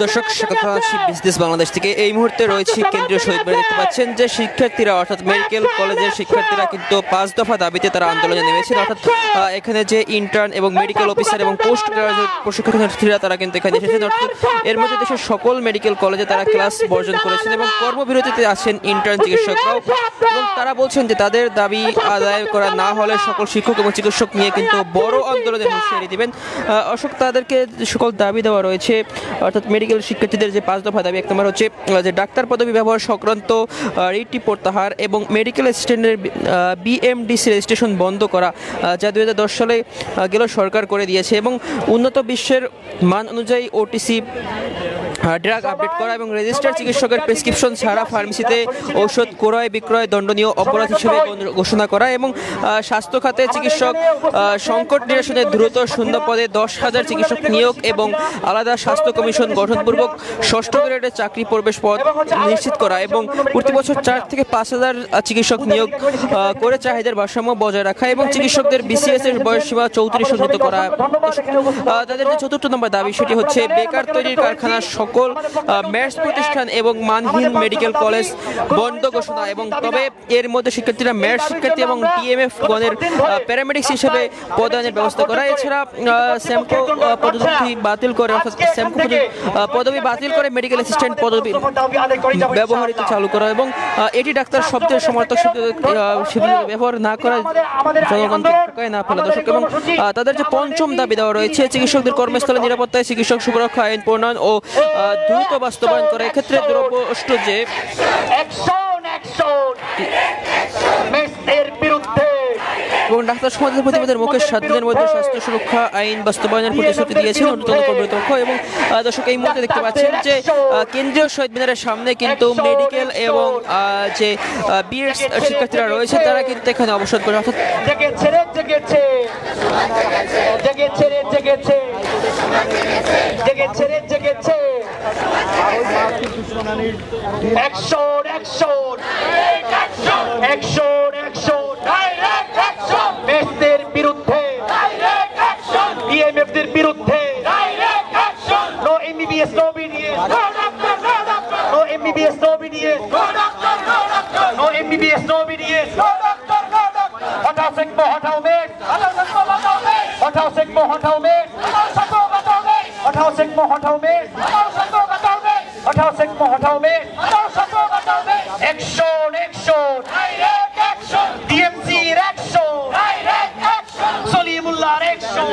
দর্শক স্বাগত জানাচ্ছি বিজনেস বাংলাদেশ থেকে। এই মুহূর্তে রয়েছে কেন্দ্রীয় শহীদ মিনারে। দেখতে পাচ্ছেন যে শিক্ষার্থীরা অর্থাৎ মেডিকেল কলেজের শিক্ষার্থীরা কিন্তু 5 দফা দাবিতে তারা আন্দোলনে নেমেছেন। অর্থাৎ এখানে যে ইন্টার্ন এবং মেডিকেল অফিসার এবং পোস্ট গ্রাজুয়েট প্রশিক্ষণার্থীরা তারা কিন্তু এখানে এসেছেন। অর্থাৎ এর মধ্যে দেশের সকল মেডিকেল কলেজে তারা ক্লাস বর্জন করেছেন এবং কর্মবিরতিতে আছেন ইন্টার্ন চিকিৎসকরাও। এবং তারা বলছেন যে তাদের দাবি আদায় করা না হলে সকল শিক্ষক এবং চিকিৎসক নিয়ে কিন্তু বড় আন্দোলনের হুঁশিয়ারি দিবেন। অশোক তাদেরকে সকল দাবি দেওয়া রয়েছে, অর্থাৎ মেডিকেল শিক্ষার্থীদের যে 5 দফা দাবি। এক নম্বর হচ্ছে যে ডাক্তার পদবি ব্যবহার সংক্রান্ত রিটটি প্রত্যাহার এবং মেডিকেল অ্যাসিস্ট্যান্টের বিএমডিসি রেজিস্ট্রেশন বন্ধ করা, যা 2010 সালে গেল সরকার করে দিয়েছে, এবং উন্নত বিশ্বের মান অনুযায়ী ওটিসি ড্রাগ আপডেট করা এবং রেজিস্টার্ড চিকিৎসকের প্রেসক্রিপশন ছাড়া ফার্মেসিতে ঔষধ ক্রয় বিক্রয় দণ্ডনীয় অপরাধ হিসেবে ঘোষণা করা এবং স্বাস্থ্য খাতে চিকিৎসক সংকট নিরসনে দ্রুত শূন্য পদে 10,000 চিকিৎসক নিয়োগ এবং আলাদা স্বাস্থ্য কমিশন গঠনপূর্বক 6ষ্ঠ গ্রেডের চাকরি প্রবেশ পদ নিশ্চিত করা এবং প্রতি বছর 4 থেকে 5,000 চিকিৎসক নিয়োগ করে চাহিদার ভারসাম্য বজায় রাখা এবং চিকিৎসকদের বিসিএস এর বয়সসীমা 34 উন্নীত করা। তাদের যে 4র্থ নম্বর দাবি সেটি হচ্ছে বেকার তৈরির কারখানা সকল ম্যাটস প্রতিষ্ঠান এবং মানহীন মেডিকেল কলেজ বন্ধ ঘোষণা। এবং তবে এর মধ্যে শিক্ষার্থীরা ম্যাটস শিক্ষার্থী এবং ডিএমএফ গণের প্যারামেডিক্স হিসেবে পদায়নের ব্যবস্থা করা। এছাড়া স্যামকো পদবি বাতিল করে, অর্থাৎ স্যামকো পদবি বাতিল করে মেডিকেল অ্যাসিস্ট্যান্ট পদবি ব্যবহৃত চালু করা এবং এটি ডাক্তার শব্দের সমর্থক ব্যবহার না করা জনগণকে ঠকায় না ফেলা। দর্শক এবং তাদের যে 5ম দাবি দেওয়া রয়েছে মেডিকেল কর্মস্থলে নিরাপত্তায় চিকিৎসক সুরক্ষা আইন প্রণয়ন ও দ্রুত বাস্তবায়ন করে। এক্ষেত্রে দ্রব্যষ্ট যে এবং ডাক্তার সমাজের প্রতিবাদের মুখে 7 দিনের মধ্যে স্বাস্থ্য সুরক্ষা আইন বাস্তবায়নের প্রতিশ্রুতি দিয়েছেন ঊর্ধ্বতন কর্তৃপক্ষ। এবং দর্শক এই মুহূর্তে দেখতে পাচ্ছেন যে কেন্দ্রীয় শহীদ মিনারের সামনে কিন্তু মেডিকেল এবং যে বিএড শিক্ষার্থীরা রয়েছে তারা কিন্তু এখানে অবস্থান করে। অর্থাৎ মেসদের বিরুদ্ধে, ডিএমএফদের বিরুদ্ধে, no MBBS no BDS, no MBBS no BDS, no MBBS no BDS, হটাও সেকমো হটাও মেস, হটাও সেকমো হটাও মেস, হটাও সেকমো হটাও মেস, হটাও সেকমো হটাও মেস, অ্যাকশন অ্যাকশন, ডিএমসির অ্যাকশন, সলিমুল্লাহর অ্যাকশন।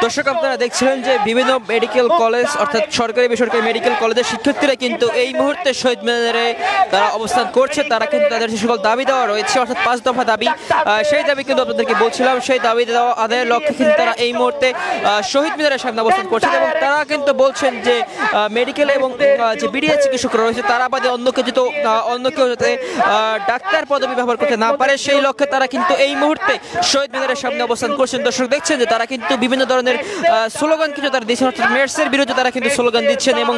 দর্শক আপনারা দেখছিলেন যে বিভিন্ন মেডিকেল কলেজ অর্থাৎ সরকারি বেসরকারি মেডিকেল কলেজের শিক্ষার্থীরা কিন্তু এই মুহূর্তে শহীদ মিনারে তারা অবস্থান করছে। তারা কিন্তু তাদের যে সকল দাবি দেওয়া রয়েছে অর্থাৎ 5 দফা দাবি, সেই দাবি কিন্তু আপনাদেরকে বলছিলাম, সেই দাবি দেওয়া আদায়ের লক্ষ্যে কিন্তু তারা এই মুহূর্তে শহীদ মিনারের সামনে অবস্থান করছেন। এবং তারা কিন্তু বলছেন যে মেডিকেল এবং যে বিডিএস চিকিৎসকরা রয়েছে তারা বাদে অন্য কেউ যাতে ডাক্তার পদবি ব্যবহার করতে না পারে সেই লক্ষ্যে তারা কিন্তু এই মুহূর্তে শহীদ মিনারের সামনে অবস্থান করছেন। দর্শক দেখছেন যে তারা কিন্তু বিভিন্ন ধরনের স্লোগান কিন্তু তারা দিচ্ছেন, অর্থাৎ মেডসের বিরুদ্ধে তারা কিন্তু স্লোগান দিচ্ছেন এবং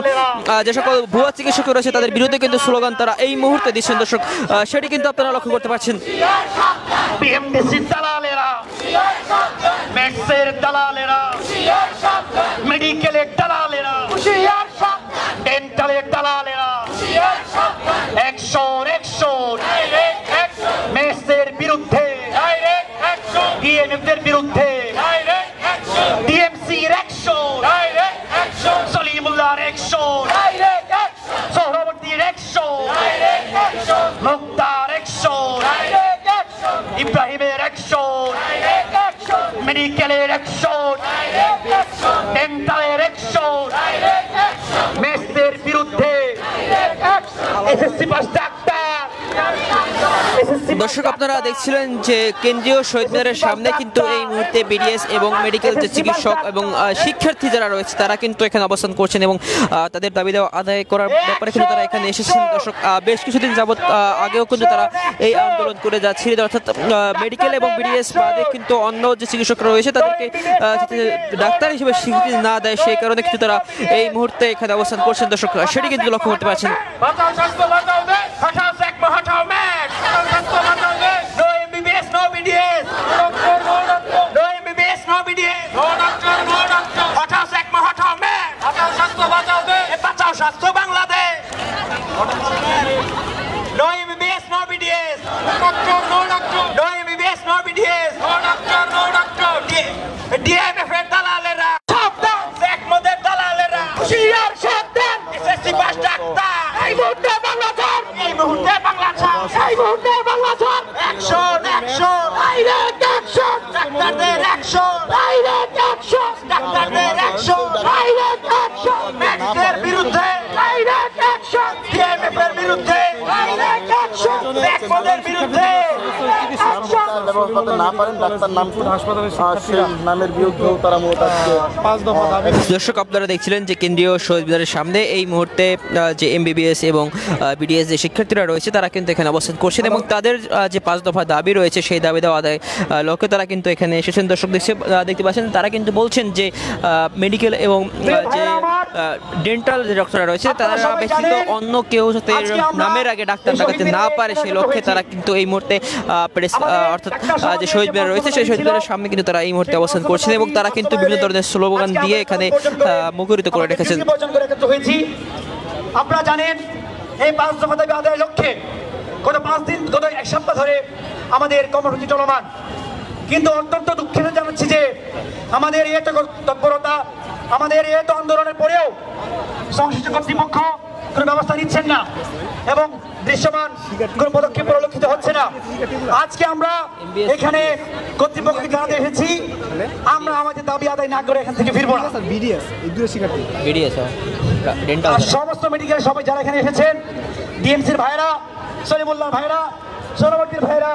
যে সকল ভুয়া চিকিৎসক রয়েছে তাদের বিরুদ্ধে কিন্তু স্লোগান তারা এই মুহূর্তে দিচ্ছেন। দর্শক সেটি কিন্তু আপনারা লক্ষ্য করতে পারছেন। বিএমডিসি দালালেরা, মেডসের দালালেরা, মেডিকেলের দালালেরা, ডেন্টালের দালালেরা, অ্যাকশন অ্যাকশন, মেডসের বিরুদ্ধে, ডিএমএফদের বিরুদ্ধে, ডিএমসির অ্যাকশন, সলিমুল্লাহর অ্যাকশন, সোহরাবর্দীর অ্যাকশন, মুক্তার অ্যাকশন, ইব্রাহিমের অ্যাকশন, মেডিকেলের অ্যাকশন, ডেন্টালের অ্যাকশন, মেসদের বিরুদ্ধে, এসএসসি পাস ডাক্তার। দর্শক আপনারা দেখছিলেন যে কেন্দ্রীয় শহীদ মিনারের সামনে কিন্তু এই মুহূর্তে বিডিএস এবং মেডিকেল যে চিকিৎসক এবং শিক্ষার্থী যারা রয়েছে তারা কিন্তু এখানে অবস্থান করছেন এবং তাদের দাবি দেওয়া আদায় করার ব্যাপারে কিন্তু তারা এখানে এসেছেন। দর্শক বেশ কিছুদিন যাবৎ আগেও কিন্তু তারা এই আন্দোলন করে যাচ্ছিলেন, অর্থাৎ মেডিকেল এবং বিডিএস বাদে কিন্তু অন্য যে চিকিৎসকরা রয়েছে তাদেরকে ডাক্তার হিসেবে স্বীকৃতি না দেয়, সেই কারণে কিন্তু তারা এই মুহূর্তে এখানে অবস্থান করছেন। দর্শক সেটি কিন্তু লক্ষ্য করতে পারছেন। No MBBS, no BDS. No MBBS, no BDS. Hot house, ECMO, hot house, man. বাঁচাও স্বাস্থ্য Bangladesh. No MBBS, no BDS. No MBBS, no BDS. DMF এর দালালেরা সাবধান, একমদের দালালেরা হুঁশিয়ার সাবধান। এসএসসি পাস ডাক্তার এই মুহূর্তে বাংলা ছাড়, এই মুহূর্তে বাংলা ছাড়, এই মুহূর্তে বাংলা ছাড়। অ্যাকশন, অ্যাকশন, ডাইরেক্ট অ্যাকশন, ডাক্তারদের অ্যাকশন, ডাইরেক্ট অ্যাকশন, ডাক্তারদের অ্যাকশন, ডাইরেক্ট অ্যাকশন। ম্যাক্সের বিরুদ্ধে ডাইরেক্ট অ্যাকশন, ডিএমএফ এর বিরুদ্ধে ডাইরেক্ট অ্যাকশন, একমদের বিরুদ্ধে ব্যবস্থা না পারেন ডাক্তার নামের বিরুদ্ধে তারা মূলত 5 দফা দাবি। দর্শক, আপনারা দেখছিলেন যে কেন্দ্রীয় শহীদ মিনারের সামনে এই মুহূর্তে যে এমবিবিএস এবং বিডিএস যে শিক্ষার্থীরা রয়েছে তারা কিন্তু এখানে অবস্থান করছেন এবং তাদের যে 5 দফা দাবি রয়েছে সেই দাবি দেওয়া আদায় লক্ষ্যে তারা কিন্তু এখানে এসেছেন। দর্শক দেখতে পাচ্ছেন তারা কিন্তু বলছেন যে মেডিকেল এবং যে ডেন্টাল যে ডক্টররা রয়েছে তারা ব্যতীত অন্য কেউ যাতে নামের আগে ডাক্তার দেখাতে না পারে সেই লক্ষ্যে তারা কিন্তু এই মুহূর্তে প্রেস অর্থাৎ যে শহীদ মিনার রয়েছে সেই শহীদ মিনারের সামনে কিন্তু তারা এই মুহূর্তে অবস্থান করছেন এবং তারা কিন্তু বিভিন্ন ধরনের স্লোগান দিয়ে এখানে মুখরিত করে রেখেছেন। আপনারা জানেন এই 5 দফা দাবি আদায়ের লক্ষ্যে গত 5 দিন গত 1 সপ্তাহ ধরে আমাদের কর্মসূচি চলমান, কিন্তু অত্যন্ত দুঃখের জানাচ্ছি যে আমাদের এত তৎপরতা, আমাদের এত আন্দোলনের পরেও সংশ্লিষ্ট কর্তৃপক্ষ কোনো ব্যবস্থা নিচ্ছেন না এবং দৃশ্যমান কোনো পদক্ষেপ পরিলক্ষিত হচ্ছে না। আজকে আমরা এখানে কর্তৃপক্ষকে জানাতে এসেছি আমরা আমাদের দাবি আদায় না করে এখান থেকে ফিরবো না। আর সমস্ত মেডিকেল সবাই যারা এখানে এসেছেন, ডিএমসির ভাইরা, সলিমুল্লাহ ভাইরা, সৌরবর্তীর ভাইরা,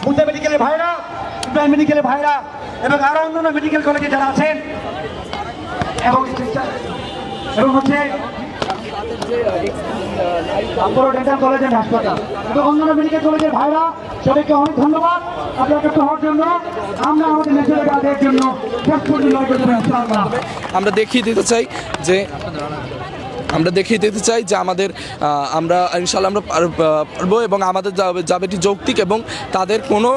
মুদ্রা মেডিকেলের ভাইরা, ইব্রাহিম মেডিকেলের ভাইরা এবং আরো অন্যান্য মেডিকেল কলেজে যারা আছেন এবং হচ্ছে ডেন্টাল কলেজ এন্ড হাসপাতাল এবং অন্যান্য মেডিকেল কলেজের ভাইরা, সবাইকে অনেক ধন্যবাদ আপনার কাছে হওয়ার জন্য। আমরা আমাদের নিজের কাজের জন্য আমরা দেখিয়ে দিতে চাই যে আমাদের আমরা ইনশাআল্লাহ আমরা পারবো এবং আমাদের দাবিটি যৌক্তিক এবং তাদের কোনো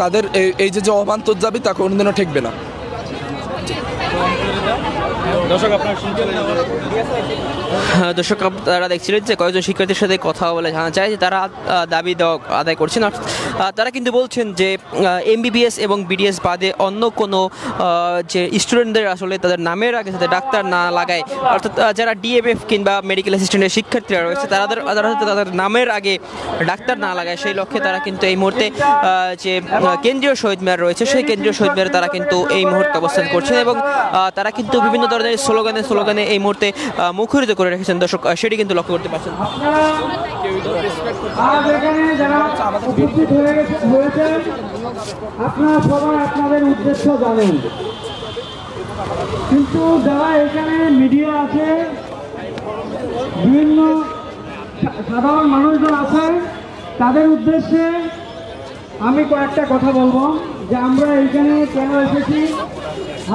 তাদের এই যে অবান্তর দাবি তা কোনোদিনও ঠেকবে না। দর্শক, আপনারা দেখছিলেন যে কয়েকজন শিক্ষার্থীর সাথে কথা বলে জানা যায় যে তারা দাবি দেওয়া আদায় করছেন। তারা কিন্তু বলছেন যে এমবিবিএস এবং বিডিএস বাদে অন্য কোনো যে স্টুডেন্টদের আসলে তাদের নামের আগে যাতে ডাক্তার না লাগায়, অর্থাৎ যারা ডিএমএফ কিংবা মেডিকেল অ্যাসিস্ট্যান্টের শিক্ষার্থীরা রয়েছে তাদের নামের আগে ডাক্তার না লাগায় সেই লক্ষ্যে তারা কিন্তু এই মুহূর্তে যে কেন্দ্রীয় শহীদ মিনার রয়েছে সেই কেন্দ্রীয় শহীদ মিনারে তারা কিন্তু এই মুহূর্তে অবস্থান করছেন এবং তারা কিন্তু বিভিন্ন ধরনের স্লোগানে এই মুহূর্তে মুখরিত করে রেখেছেন। দর্শক, সেটি কিন্তু লক্ষ্য করতে পারছেন। আপনারা সবাই আপনাদের উদ্দেশ্য জানেন, কিন্তু যারা এখানে মিডিয়া আছে, বিভিন্ন সাধারণ মানুষজন আছে, তাদের উদ্দেশ্যে আমি কয়েকটা কথা বলবো যে আমরা এইখানে কেন এসেছি,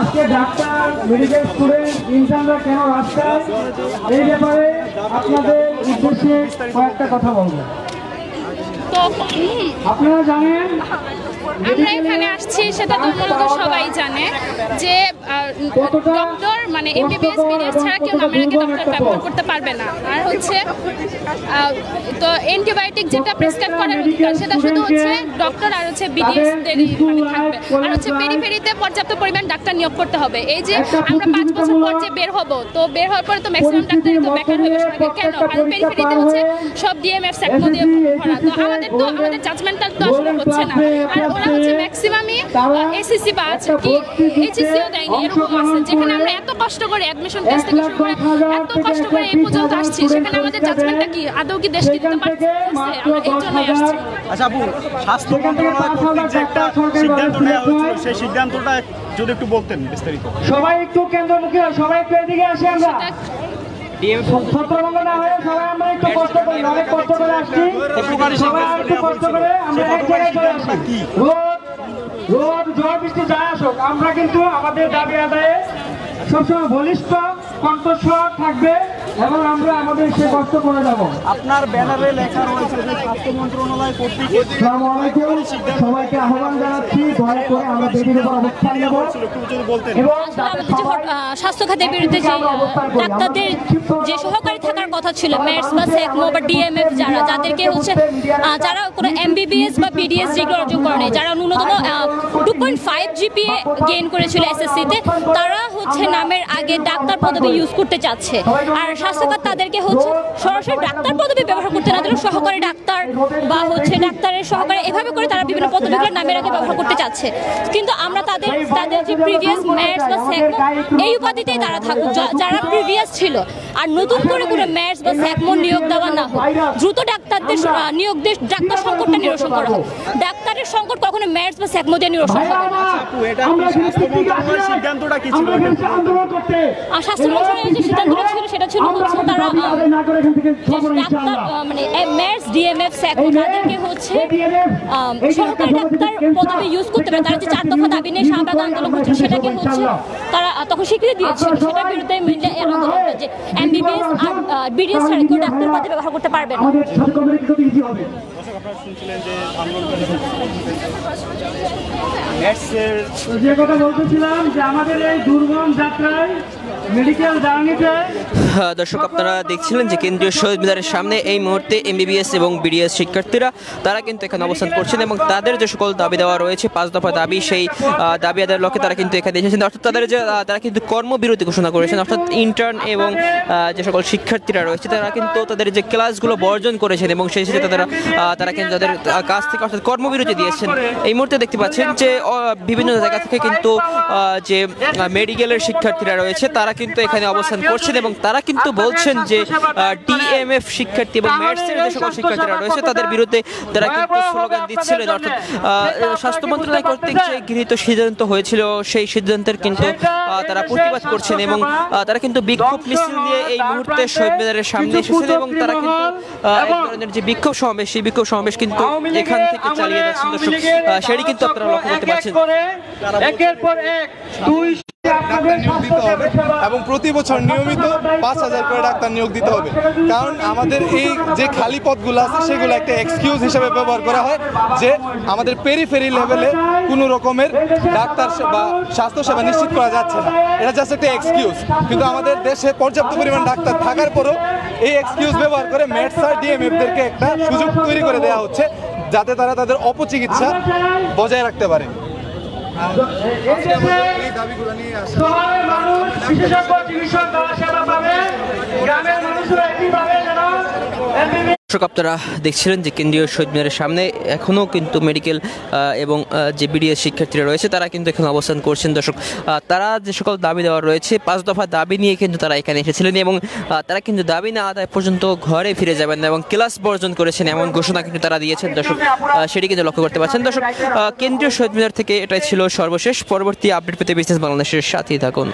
আজকে ডাক্তার, মেডিকেল স্টুডেন্ট, ইন্টার্নরা কেন রাস্তায়, এই ব্যাপারে আপনাদের উদ্দেশ্যে কয়েকটা কথা বলবো। আপনারা জানেন আমরা এখানে আসছি সেটা তো মূলত সবাই জানে যে ডক্টর মানে এমবিবিএস বিডিএস ছাড়া কেউ নামের আগে ডক্টর ব্যবহার করতে পারবে না। আর হচ্ছে তো অ্যান্টিবায়োটিক যেটা প্রেসক্রাইব করার অধিকার সেটা শুধু হচ্ছে ডক্টর আর হচ্ছে বিডিএস দেরই মানে থাকবে। আর হচ্ছে পেরিফেরিতে পর্যাপ্ত পরিমাণ ডাক্তার নিয়োগ করতে হবে। এই যে আমরা 5 বছর পর যে বের হব, তো বের হওয়ার পরে তো ম্যাক্সিমাম ডাক্তারই তো বেকার হয়ে বসে থাকে কেন? আর পেরিফেরিতে হচ্ছে সব ডিএমএফ সেক্টর দিয়ে ভরা, তো আমাদের জাজমেন্টাল তো আসলে হচ্ছে না। আর ওরা হচ্ছে ম্যাক্সিমামই এসএসসি পাস কি এইচএসসিও দেয়নি, এরকম আছে যেখানে আমরা এত কষ্ট করে অ্যাডমিশন টেস্ট থেকে শুরু করে এত কষ্ট করে এই পর্যন্ত আসছি, সেখানে আমাদের জাজমেন্টটা কি আদৌ কি দেশ কি দিতে পারছে? আমরা এই জন্যই আসছি। আচ্ছা আপু, স্বাস্থ্য মন্ত্রণালয় কর্তৃক যে একটা সিদ্ধান্ত নেওয়া হয়েছিল সেই সিদ্ধান্তটা যদি একটু বলতেন বিস্তারিত। সবাই একটু কেন্দ্রমুখী, সবাই একটু এদিকে আসি। আমরা ছত্রভঙ্গ না হয়ে সবাই আমরা একটু কষ্ট করি, অনেক কষ্ট করে আসছি, সবাই একটু কষ্ট করে আমরা এক জায়গায় চলে আসি। রোদ ঝড় বৃষ্টি যায় আসুক, আমরা কিন্তু আমাদের দাবি আদায়ে সবসময় বলিষ্ঠ কণ্ঠস্বর থাকবে। এবং আমরা আমাদের সে কষ্ট করে যাব। আপনার ব্যানারে লেখা রয়েছে যে স্বাস্থ্য মন্ত্রণালয় কর্তৃক আসসালামু আলাইকুম, সবাইকে আহ্বান জানাচ্ছি দয়া করে আমরা বেদির উপর অবস্থান নেব একটু যদি বলতেন। এবং আমাদের যে স্বাস্থ্য খাতের বিরুদ্ধে যে ডাক্তারদের যে সহকারী থাকার কথা ছিল ম্যাটস বা সেকমো বা ডিএমএফ যাদেরকে হচ্ছে যারা কোনো এমবিবিএস বা বিডিএস ডিগ্রি অর্জন করে নাই, যারা ন্যূনতম 2.5 জিপিএ গেইন করেছিল এসএসসিতে, তারা হচ্ছে নামের আগে ডাক্তার পদবি ইউজ করতে চাচ্ছে। আর স্বাস্থ্যখাত তাদেরকে হচ্ছে সরাসরি ডাক্তার পদবি ব্যবহার করতে না দিলেও সহকারী ডাক্তার বা হচ্ছে ডাক্তারের সহকারী এভাবে করে তারা বিভিন্ন পদবিগুলো নামের আগে ব্যবহার করতে চাচ্ছে। কিন্তু আমরা তাদের যে প্রিভিয়াস ম্যাটস বা সেকমো এই উপাধিতেই তারা থাকুক যারা প্রিভিয়াস ছিল, আর নতুন করে কোনো ম্যাটস বা সেকমো নিয়োগ দেওয়া না হোক। দ্রুত ডাক্তারদের নিয়োগ দিয়ে ডাক্তার সংকটটা নিরসন করা হোক। ডাক্তারের সংকট কখনো ম্যাটস বা সেকমো দিয়ে নিরসন হবে না। সিদ্ধান্তটা কি ছিল? স্বাস্থ্য মন্ত্রণালয়ের যে সিদ্ধান্তটা ছিল সেটা ছিল হচ্ছে তারা ডাক্তার মানে ম্যাটস ডিএমএফ সেকমো তাদেরকে হচ্ছে সরকারি ডাক্তার পদবি ইউজ করতে পারে। তারা যে 4 দফা দাবি নিয়ে শাহবাগ আন্দোলন করছিল সেটাকে হচ্ছে তারা তখন স্বীকৃতি দিয়েছিল। সেটার বিরুদ্ধে মিলে আন্দোলন যে এমবিবিএস আর বিডিএস ছাড়া কেউ ডাক্তার পদে ব্যবহার করতে পারবে না। শুনছিলেন যে যে কথা বলতেছিলাম যে আমাদের এই দুর্গম যাত্রায় মেডিকেল জার্নিতে দর্শক আপনারা দেখছিলেন যে কেন্দ্রীয় শহীদ মিনারের সামনে এই মুহূর্তে এমবিবিএস এবং বিডিএস শিক্ষার্থীরা তারা কিন্তু এখানে অবস্থান করছেন এবং তাদের যে সকল দাবি দেওয়া রয়েছে 5 দফা দাবি, সেই দাবি আদায়ের লক্ষ্যে তারা কিন্তু এখানে এসেছেন। অর্থাৎ তারা কিন্তু কর্মবিরতি ঘোষণা করেছেন। অর্থাৎ ইন্টার্ন এবং যে সকল শিক্ষার্থীরা রয়েছে তারা কিন্তু তাদের যে ক্লাসগুলো বর্জন করেছেন এবং সেই সাথে তারা কিন্তু তাদের কাজ থেকে অর্থাৎ কর্মবিরতি দিয়েছেন। এই মুহূর্তে দেখতে পাচ্ছেন যে বিভিন্ন জায়গা থেকে কিন্তু যে মেডিকেলের শিক্ষার্থীরা রয়েছে তারা কিন্তু এখানে অবস্থান করছেন এবং তারা কিন্তু বলছেন যে ডিএমএফ শিক্ষার্থী এবং ম্যাটসের যে সকল শিক্ষার্থীরা রয়েছে তাদের বিরুদ্ধে তারা কিন্তু স্লোগান দিচ্ছিলেন। অর্থাৎ স্বাস্থ্য মন্ত্রণালয় কর্তৃক যে গৃহীত সিদ্ধান্ত হয়েছিল সেই সিদ্ধান্তের কিন্তু তারা প্রতিবাদ করছেন এবং তারা কিন্তু বিক্ষোভ মিছিল নিয়ে এই মুহূর্তে শহীদ মিনারের সামনে এসেছেন এবং তারা কিন্তু এক ধরনের যে বিক্ষোভ সমাবেশ সেই বিক্ষোভ সমাবেশ কিন্তু এখান থেকে চালিয়ে যাচ্ছেন। দর্শক সেটি কিন্তু আপনারা লক্ষ্য করতে পারছেন। একের পর এক দুই নিয়োগ দিতে হবে এবং প্রতি বছর নিয়মিত 5,000 করে ডাক্তার নিয়োগ দিতে হবে। কারণ আমাদের এই যে খালি পদগুলো আছে সেগুলো একটা এক্সকিউজ হিসেবে ব্যবহার করা হয় যে আমাদের পেরিফেরি লেভেলে কোনো রকমের ডাক্তার বা স্বাস্থ্যসেবা নিশ্চিত করা যাচ্ছে না। এটা জাস্ট একটা এক্সকিউজ। কিন্তু আমাদের দেশে পর্যাপ্ত পরিমাণ ডাক্তার থাকার পরও এই এক্সকিউজ ব্যবহার করে ম্যাটস আর ডিএমএফদেরকে একটা সুযোগ তৈরি করে দেওয়া হচ্ছে যাতে তারা তাদের অপচিকিৎসা বজায় রাখতে পারে। দর্শক আপনারা দেখছিলেন যে কেন্দ্রীয় শহীদ মিনারের সামনে এখনও কিন্তু মেডিকেল এবং যে বিডিএস শিক্ষার্থীরা রয়েছে তারা কিন্তু এখানে অবস্থান করছেন। দর্শক তারা যে সকল দাবি দেওয়া রয়েছে 5 দফা দাবি নিয়ে কিন্তু তারা এখানে এসেছিলেন এবং তারা কিন্তু দাবি না আদায় পর্যন্ত ঘরে ফিরে যাবেন না এবং ক্লাস বর্জন করেছেন এমন ঘোষণা কিন্তু তারা দিয়েছেন। দর্শক সেটি কিন্তু লক্ষ্য করতে পারছেন। দর্শক কেন্দ্রীয় শহীদ মিনার থেকে এটাই ছিল সর্বশেষ। পরবর্তী আপডেট পেতে বিজনেস বাংলাদেশের সাথেই থাকুন।